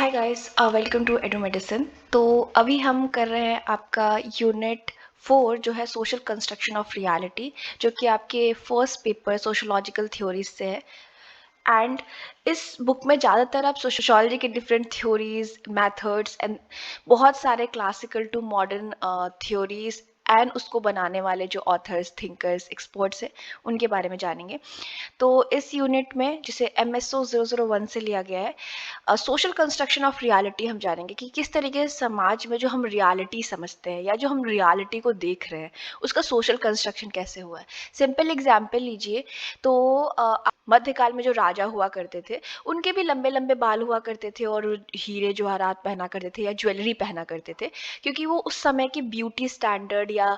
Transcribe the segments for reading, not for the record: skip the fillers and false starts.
Hi guys, welcome to Edu Medicine. तो अभी हम कर रहे हैं आपका यूनिट 4 जो है सोशल कंस्ट्रक्शन ऑफ रियलिटी, जो कि आपके फर्स्ट पेपर सोशोलॉजिकल थ्योरीज से है। एंड इस बुक में ज़्यादातर आप सोशोलॉजी के डिफरेंट थ्योरीज, मेथड्स एंड बहुत सारे classical to modern theories and उसको बनाने वाले जो ऑथर्स, थिंकर्स, एक्सपर्ट्स हैं उनके बारे में जानेंगे। तो इस यूनिट में जिसे MSO 001 से लिया गया है, सोशल कंस्ट्रक्शन ऑफ रियलिटी, हम जानेंगे कि किस तरीके से समाज में जो हम रियलिटी समझते हैं या जो हम रियलिटी को देख रहे हैं उसका सोशल कंस्ट्रक्शन कैसे हुआ है। सिंपल एग्जाम्पल लीजिए तो मध्यकाल में जो राजा हुआ करते थे उनके भी लंबे लंबे बाल हुआ करते थे और हीरे जवाहरात पहना करते थे या ज्वेलरी पहना करते थे, क्योंकि वो उस समय की ब्यूटी स्टैंडर्ड या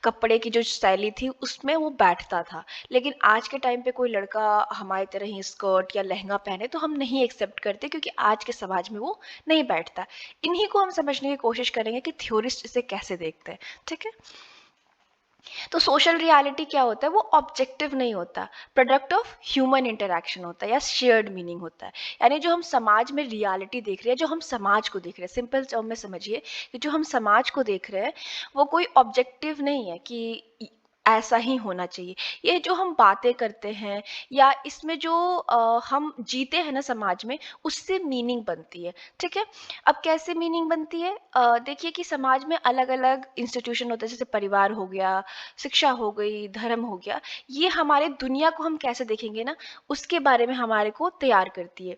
कपड़े की जो शैली थी उसमें वो बैठता था। लेकिन आज के टाइम पे कोई लड़का हमारी तरह ही स्कर्ट या लहंगा पहने तो हम नहीं एक्सेप्ट करते, क्योंकि आज के समाज में वो नहीं बैठता। इन्हीं को हम समझने की कोशिश करेंगे कि थ्योरिस्ट इसे कैसे देखते हैं। ठीक है, तो सोशल रियलिटी क्या होता है? वो ऑब्जेक्टिव नहीं होता, प्रोडक्ट ऑफ ह्यूमन इंटरैक्शन होता है या शेयर्ड मीनिंग होता है। यानी जो हम समाज में रियलिटी देख रहे हैं, जो हम समाज को देख रहे हैं, सिंपल टर्म में समझिए कि जो हम समाज को देख रहे हैं वो कोई ऑब्जेक्टिव नहीं है कि ऐसा ही होना चाहिए। ये जो हम बातें करते हैं या इसमें जो हम जीते हैं ना समाज में, उससे मीनिंग बनती है। ठीक है, अब कैसे मीनिंग बनती है? देखिए कि समाज में अलग अलग इंस्टीट्यूशन होते हैं, जैसे परिवार हो गया, शिक्षा हो गई, धर्म हो गया। ये हमारे दुनिया को हम कैसे देखेंगे ना, उसके बारे में हमारे को तैयार करती है।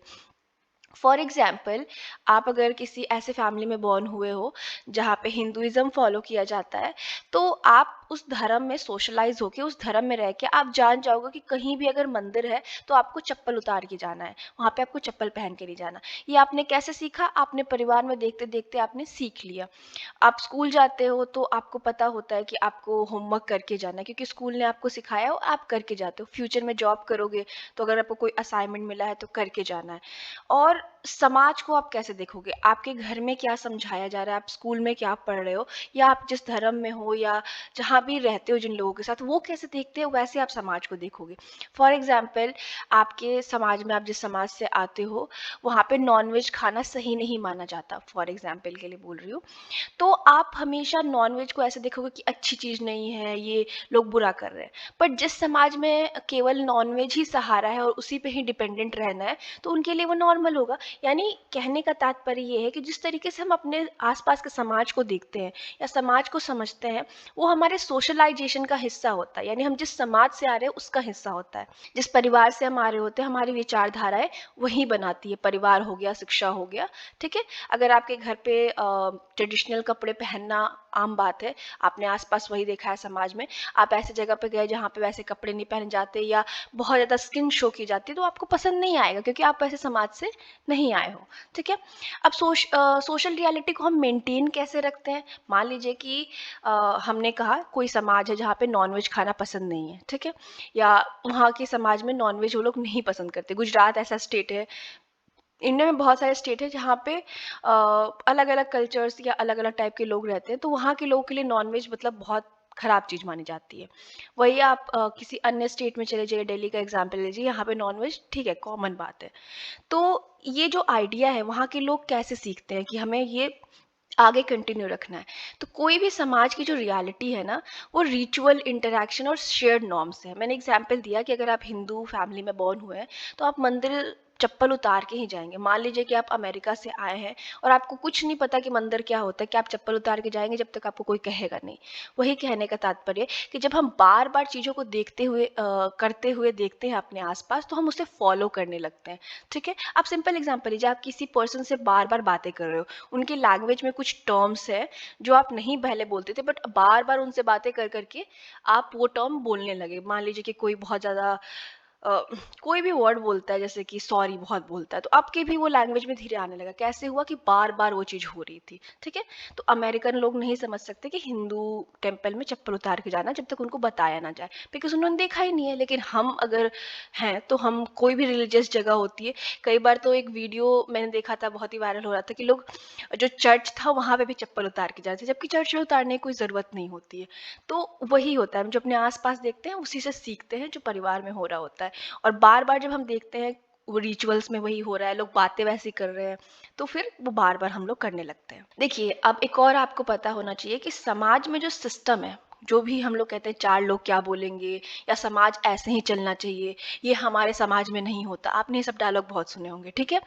फॉर एग्जाम्पल, आप अगर किसी ऐसे फैमिली में बॉर्न हुए हो जहाँ पे हिंदुइज्म फॉलो किया जाता है, तो आप उस धर्म में सोशलाइज होके, उस धर्म में रह के आप जान जाओगे कि कहीं भी अगर मंदिर है तो आपको चप्पल उतार के जाना है, वहाँ पे आपको चप्पल पहन के नहीं जाना। ये आपने कैसे सीखा? आपने परिवार में देखते देखते आपने सीख लिया। आप स्कूल जाते हो तो आपको पता होता है कि आपको होमवर्क करके जाना है, क्योंकि स्कूल ने आपको सिखाया हो, आप करके जाते हो। फ्यूचर में जॉब करोगे तो अगर आपको कोई असाइनमेंट मिला है तो करके जाना है। और समाज को आप कैसे देखोगे? आपके घर में क्या समझाया जा रहा है, आप स्कूल में क्या पढ़ रहे हो, या आप जिस धर्म में हो या जहाँ भी रहते हो जिन लोगों के साथ, वो कैसे देखते हो, वैसे आप समाज को देखोगे। फॉर एग्जाम्पल, आपके समाज में, आप जिस समाज से आते हो वहाँ पे नॉनवेज खाना सही नहीं माना जाता, फॉर एग्जाम्पल के लिए बोल रही हूँ। तो आप हमेशा नॉनवेज को ऐसे देखोगे कि अच्छी चीज नहीं है, ये लोग बुरा कर रहे हैं। बट जिस समाज में केवल नॉनवेज ही सहारा है और उसी पे ही डिपेंडेंट रहना है, तो उनके लिए वो नॉर्मल होगा। यानी कहने का तात्पर्य ये है कि जिस तरीके से हम अपने आसपास के समाज को देखते हैं या समाज को समझते हैं, वो हमारे सोशलाइजेशन का हिस्सा होता है। यानी हम जिस समाज से आ रहे हैं उसका हिस्सा होता है। जिस परिवार से हम आ रहे होते हैं, हमारी विचारधाराएं वही बनाती है। परिवार हो गया, शिक्षा हो गया। ठीक है, अगर आपके घर पे ट्रेडिशनल कपड़े पहनना आम बात है, आपने आसपास वही देखा है समाज में, आप ऐसे जगह पे गए जहाँ पे वैसे कपड़े नहीं पहने जाते या बहुत ज़्यादा स्किन शो की जाती है, तो आपको पसंद नहीं आएगा, क्योंकि आप वैसे समाज से नहीं आए हो। ठीक है, अब सोशल रियलिटी को हम मेंटेन कैसे रखते हैं? मान लीजिए कि हमने कहा कोई समाज है जहाँ पे नॉनवेज खाना पसंद नहीं है। ठीक है, या वहाँ के समाज में नॉनवेज वो लोग नहीं पसंद करते। गुजरात ऐसा स्टेट है, इंडिया में बहुत सारे स्टेट है जहाँ पे अलग अलग कल्चर्स या अलग अलग टाइप के लोग रहते हैं, तो वहाँ के लोगों के लिए नॉनवेज मतलब बहुत खराब चीज मानी जाती है। वही आप किसी अन्य स्टेट में चले जाइए, दिल्ली का एग्जाम्पल लीजिए, यहाँ पे नॉनवेज ठीक है, कॉमन बात है। तो ये जो आइडिया है, वहाँ के लोग कैसे सीखते हैं कि हमें ये आगे कंटिन्यू रखना है। तो कोई भी समाज की जो रियलिटी है ना, वो रिचुअल, इंटरैक्शन और शेयर्ड नॉर्म्स है। मैंने एग्जाम्पल दिया कि अगर आप हिंदू फैमिली में बॉर्न हुए हैं तो आप मंदिर चप्पल उतार के ही जाएंगे। मान लीजिए कि आप अमेरिका से आए हैं और आपको कुछ नहीं पता कि मंदिर क्या होता है, कि आप चप्पल उतार के जाएंगे जब तक आपको कोई कहेगा नहीं। वही कहने का तात्पर्य कि जब हम बार बार चीज़ों को देखते हुए करते हुए देखते हैं अपने आसपास, तो हम उसे फॉलो करने लगते हैं। ठीक है, आप सिंपल एग्जाम्पल लीजिए, आप किसी पर्सन से बार बार बातें कर रहे हो, उनकी लैंग्वेज में कुछ टर्म्स है जो आप नहीं पहले बोलते थे, बट बार बार उनसे बातें कर करके आप वो टर्म बोलने लगे। मान लीजिए कि कोई बहुत ज़्यादा अ, कोई भी वर्ड बोलता है, जैसे कि सॉरी बहुत बोलता है, तो आपके भी वो लैंग्वेज में धीरे आने लगा। कैसे हुआ? कि बार बार वो चीज़ हो रही थी। ठीक है, तो अमेरिकन लोग नहीं समझ सकते कि हिंदू टेम्पल में चप्पल उतार के जाना, जब तक उनको बताया ना जाए, बिकॉज उन्होंने देखा ही नहीं है। लेकिन हम अगर हैं तो हम, कोई भी रिलीजियस जगह होती है, कई बार तो एक वीडियो मैंने देखा था, बहुत ही वायरल हो रहा था, कि लोग जो चर्च था वहां पे भी चप्पल उतार के जाते थे, जबकि चर्च में उतारने की कोई जरूरत नहीं होती है। तो वही होता है, हम जो अपने आसपास देखते हैं उसी से सीखते हैं, जो परिवार में हो रहा होता है। और बार बार जब हम देखते हैं वो रिचुअल्स में वही हो रहा है, लोग बातें वैसी कर रहे हैं, तो फिर वो बार-बार हम लोग करने लगते हैं। देखिए, अब एक और आपको पता होना चाहिए कि समाज में जो सिस्टम है, जो भी हम लोग कहते हैं 4 लोग क्या बोलेंगे या समाज ऐसे ही चलना चाहिए, ये हमारे समाज में नहीं होता। आपने ये सब डायलॉग बहुत सुने होंगे, ठीक है?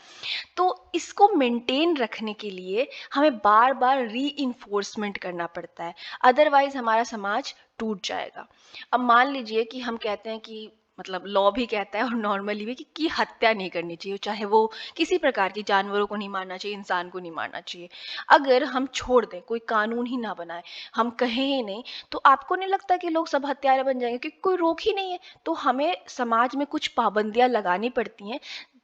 तो इसको मेंटेन रखने के लिए हमें बार-बार रीइंफोर्समेंट करना पड़ता है, अदरवाइज़ हमारा समाज टूट जाएगा। अब मान लीजिए कि हम कहते हैं कि मतलब लॉ भी कहता है और नॉर्मली भी कि हत्या नहीं करनी चाहिए, चाहे वो किसी प्रकार की, जानवरों को नहीं मारना चाहिए, इंसान को नहीं मारना चाहिए। अगर हम छोड़ दें, कोई कानून ही ना बनाए, हम कहें ही नहीं, तो आपको नहीं लगता कि लोग सब हत्यारे बन जाएँगे? क्योंकि कोई रोक ही नहीं है। तो हमें समाज में कुछ पाबंदियाँ लगानी पड़ती हैं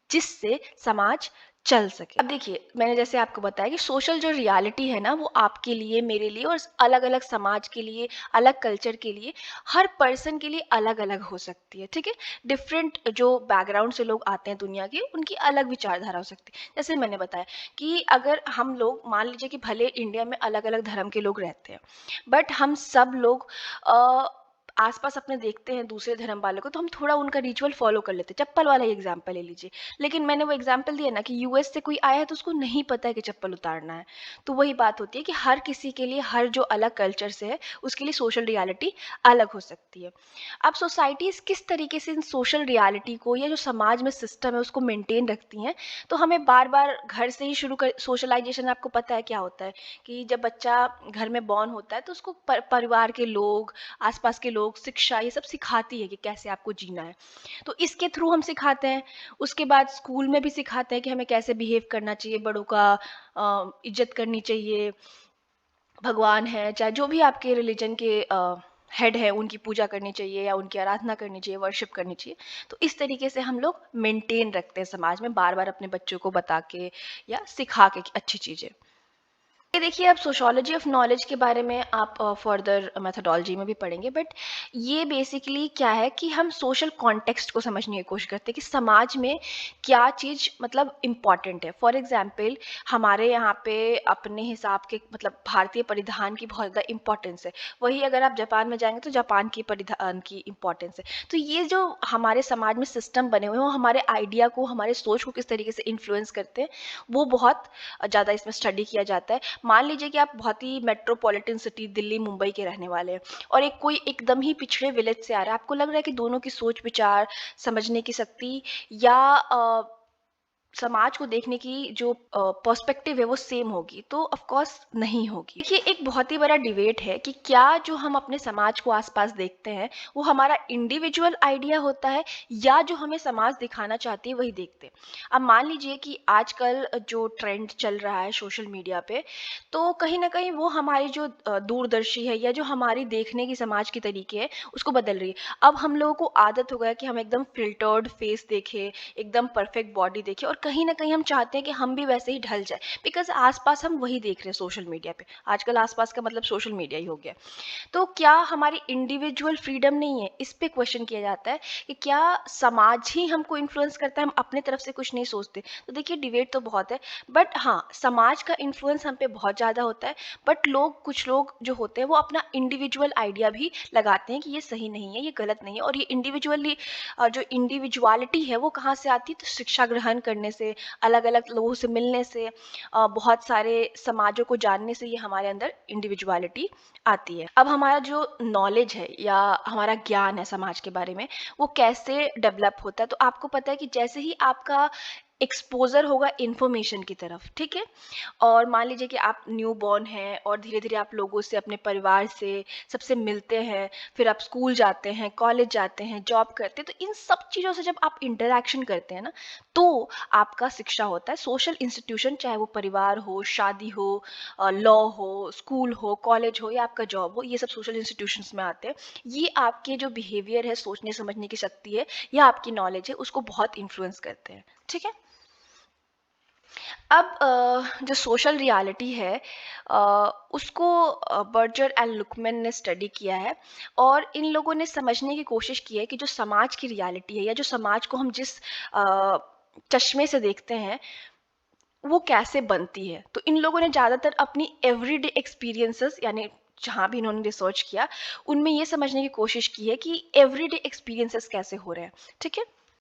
जिससे समाज चल सके। अब देखिए, मैंने जैसे आपको बताया कि सोशल जो रियलिटी है ना, वो आपके लिए, मेरे लिए और अलग-अलग समाज के लिए, अलग कल्चर के लिए, हर पर्सन के लिए अलग-अलग हो सकती है, ठीक है? डिफरेंट जो बैकग्राउंड से लोग आते हैं दुनिया के, उनकी अलग विचारधारा हो सकती है। जैसे मैंने बताया कि अगर हम लोग मान लीजिए कि भले इंडिया में अलग-अलग धर्म के लोग रहते हैं, बट हम सब लोग अ, आस-पास अपने देखते हैं दूसरे धर्म वालों को, तो हम थोड़ा उनका रिचुअल फ़ॉलो कर लेते हैं। चप्पल वाला ही एग्ज़ाम्पल ले लीजिए। लेकिन मैंने वो एग्ज़ाम्पल दिया ना कि यूएस से कोई आया है तो उसको नहीं पता है कि चप्पल उतारना है। तो वही बात होती है कि हर किसी के लिए, हर जो अलग कल्चर से है, उसके लिए सोशल रियलिटी अलग हो सकती है। अब सोसाइटीज़ किस तरीके से इन सोशल रियलिटी को या जो समाज में सिस्टम है उसको मेंटेन रखती हैं, तो हमें बार-बार घर से ही शुरू कर सोशलाइज़ेशन। आपको पता है क्या होता है कि जब बच्चा घर में बॉर्न होता है तो उसको परिवार के लोग, आस-पास के लोग, शिक्षा ये सब सिखाती है कि कैसे आपको जीना है। तो इसके थ्रू हम सिखाते हैं। उसके बाद स्कूल में भी सिखाते हैं कि हमें कैसे बिहेव करना चाहिए, बड़ों का इज़्ज़त करनी चाहिए, भगवान है, चाहे जो भी आपके रिलीजन के हेड है, उनकी पूजा करनी चाहिए या उनकी आराधना करनी चाहिए, वर्शिप करनी चाहिए। तो इस तरीके से हम लोग मेंटेन रखते हैं समाज में, बार-बार अपने बच्चों को बता के या सिखा के कि अच्छी चीज़ें। ये देखिए, अब सोशियोलॉजी ऑफ नॉलेज के बारे में आप फर्दर मेथोडोलॉजी में भी पढ़ेंगे, बट ये बेसिकली क्या है कि हम सोशल कॉन्टेक्स्ट को समझने की कोशिश करते हैं कि समाज में क्या चीज़ मतलब इम्पॉर्टेंट है। फॉर एग्जांपल, हमारे यहाँ पे अपने हिसाब के मतलब भारतीय परिधान की बहुत ज़्यादा इम्पोर्टेंस है। वही अगर आप जापान में जाएंगे तो जापान की परिधान की इम्पोर्टेंस है। तो ये जो हमारे समाज में सिस्टम बने हुए हैं, वो हमारे आइडिया को, हमारे सोच को किस तरीके से इन्फ्लुएंस करते हैं, वो बहुत ज़्यादा इसमें स्टडी किया जाता है। मान लीजिए कि आप बहुत ही मेट्रोपॉलिटन सिटी दिल्ली, मुंबई के रहने वाले हैं और एक कोई एकदम ही पिछड़े विलेज से आ रहा है। आपको लग रहा है कि दोनों की सोच विचार, समझने की शक्ति या समाज को देखने की जो पर्सपेक्टिव है वो सेम होगी, तो ऑफ कोर्स नहीं होगी। देखिए, एक बहुत ही बड़ा डिबेट है कि क्या जो हम अपने समाज को आसपास देखते हैं वो हमारा इंडिविजुअल आइडिया होता है या जो हमें समाज दिखाना चाहती है वही देखते हैं। अब मान लीजिए कि आजकल जो ट्रेंड चल रहा है सोशल मीडिया पे, तो कहीं ना कहीं वो हमारी जो दूरदर्शी है या जो हमारी देखने की समाज की तरीके है उसको बदल रही है। अब हम लोगों को आदत हो गया कि हम एकदम फिल्टर्ड फेस देखें, एकदम परफेक्ट बॉडी देखें और कहीं न कहीं हम चाहते हैं कि हम भी वैसे ही ढल जाएँ, बिकॉज़ आस-पास हम वही देख रहे हैं सोशल मीडिया पे। आजकल आस-पास का मतलब सोशल मीडिया ही हो गया। तो क्या हमारी इंडिविजुअल फ्रीडम नहीं है? इस पे क्वेश्चन किया जाता है कि क्या समाज ही हमको इन्फ्लुएंस करता है, हम अपने तरफ से कुछ नहीं सोचते? तो देखिए, डिबेट तो बहुत है, बट हाँ, समाज का इन्फ्लुएंस हम पे बहुत ज़्यादा होता है, बट कुछ लोग जो होते हैं वो अपना इंडिविजुअल आइडिया भी लगाते हैं कि ये सही नहीं है, ये गलत नहीं है और ये इंडिविजुअली जो इंडिविजुअलिटी है वो कहाँ से आती है? तो शिक्षा ग्रहण करने से, अलग-अलग लोगों से मिलने से, बहुत सारे समाजों को जानने से ये हमारे अंदर इंडिविजुअलिटी आती है। अब हमारा जो नॉलेज है या हमारा ज्ञान है समाज के बारे में, वो कैसे डेवलप होता है? तो आपको पता है कि जैसे ही आपका एक्सपोज़र होगा इन्फॉर्मेशन की तरफ, ठीक है? और मान लीजिए कि आप न्यू बॉर्न हैं और धीरे-धीरे आप लोगों से, अपने परिवार से, सबसे मिलते हैं, फिर आप स्कूल जाते हैं, कॉलेज जाते हैं, जॉब करते हैं, तो इन सब चीज़ों से जब आप इंटरैक्शन करते हैं ना, तो आपका शिक्षा होता है। सोशल इंस्टीट्यूशन, चाहे वो परिवार हो, शादी हो, लॉ हो, स्कूल हो, कॉलेज हो या आपका जॉब हो, ये सब सोशल इंस्टीट्यूशंस में आते हैं। ये आपके जो बिहेवियर है, सोचने समझने की शक्ति है या आपकी नॉलेज है, उसको बहुत इन्फ्लुएंस करते हैं, ठीक है? अब जो सोशल रियलिटी है, अ, उसको बर्जर एंड लुकमैन ने स्टडी किया है और इन लोगों ने समझने की कोशिश की है कि जो समाज की रियलिटी है या जो समाज को हम जिस अ, चश्मे से देखते हैं वो कैसे बनती है। तो इन लोगों ने ज़्यादातर अपनी एवरीडे एक्सपीरियंसेस, यानी जहाँ भी इन्होंने रिसर्च किया, उनमें ये समझने की कोशिश की है कि एवरीडे एक्सपीरियंसेस कैसे हो रहे हैं, ठीक है?